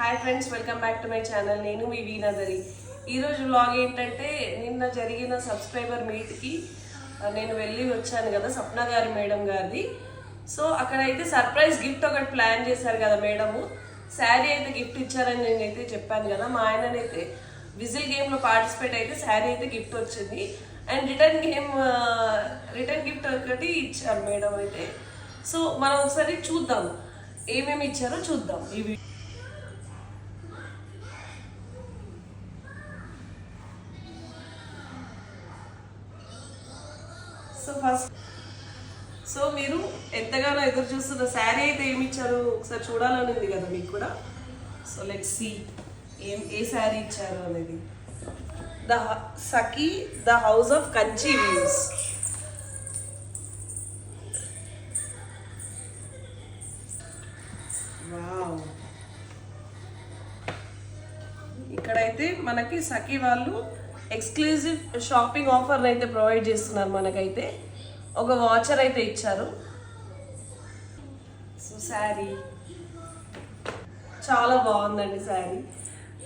Hi friends, welcome back to my channel. నేను మీ వీనదరి. ఈరోజు vlog ఏంటంటే, నిన్న జరిగిన సబ్స్క్రైబర్ మీట్కి నేను వెళ్ళి వచ్చాను కదా, సప్న గారి మేడం గారిది. సో అక్కడైతే సర్ప్రైజ్ గిఫ్ట్ ఒకటి ప్లాన్ చేశారు కదా మేడము. శారీ అయితే గిఫ్ట్ ఇచ్చారని నేనైతే చెప్పాను కదా. మా ఆయననైతే విజిల్ గేమ్లో పార్టిసిపేట్ అయితే శారీ అయితే గిఫ్ట్ వచ్చింది. అండ్ రిటర్న్ గిఫ్ట్ ఒకటి ఇచ్చారు మేడం అయితే. సో మనం ఒకసారి చూద్దాం ఏమేమి ఇచ్చారో చూద్దాం ఈ వీడియో. సో మీరు ఎంతగానో ఎదురు చూస్తున్న శారీ అయితే ఏమి ఇచ్చారు ఒకసారి చూడాలని ఉంది కదా మీకు కూడా. సో లెట్స్ సీ ఏ శారీ ఇచ్చారు అనేది. Sakhi the house of Kanchi views. Wow, ఇక్కడైతే మనకి సఖీ వాళ్ళు ఎక్స్క్లూజివ్ షాపింగ్ ఆఫర్ అయితే ప్రొవైడ్ చేస్తున్నారు. మనకైతే ఒక వాచర్ అయితే ఇచ్చారు. సో శారీ చాలా బాగుందండి శారీ.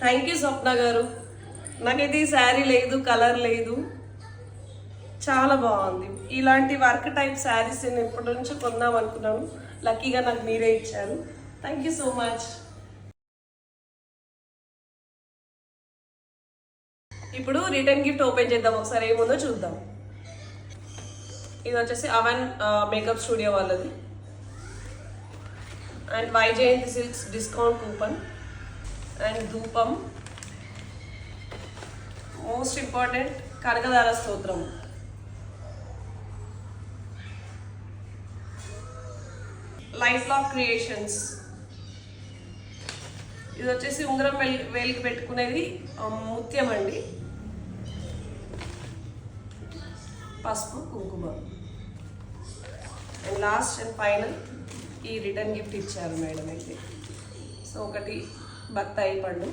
థ్యాంక్ యూ స్వప్న గారు. నాకైతే ఈ శారీ లేదు, కలర్ లేదు, చాలా బాగుంది. ఇలాంటి వర్క్ టైప్ శారీస్ నేను ఇప్పటి నుంచి కొందాం అనుకున్నాను. లక్కీగా నాకు మీరే ఇచ్చారు. Thank you so much. ఇప్పుడు రిటర్న్ గిఫ్ట్ ఓపెన్ చేద్దాం, ఒకసారి ఏముందో చూద్దాం. ఇది వచ్చేసి అవన్ మేకప్ స్టూడియో వాళ్ళది. And Vyjayanthi silks discount coupon and ధూపం. మోస్ట్ ఇంపార్టెంట్ కనకదార స్తోత్రం. Life lock creations. ఇది వచ్చేసి ఉంగరం వేలికి పెట్టుకునేది ముత్యం అండి. పసుపు కుంకుమ. అండ్ లాస్ట్ అండ్ ఫైనల్ ఈ రిటర్న్ గిఫ్ట్ ఇచ్చారు మేడం అయితే. సో ఒకటి బత్తాయి పండు.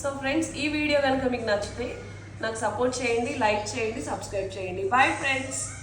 సో ఫ్రెండ్స్, ఈ వీడియో కనుక మీకు నచ్చితే నాకు సపోర్ట్ చేయండి, లైక్ చేయండి, సబ్స్క్రైబ్ చేయండి. Bye friends.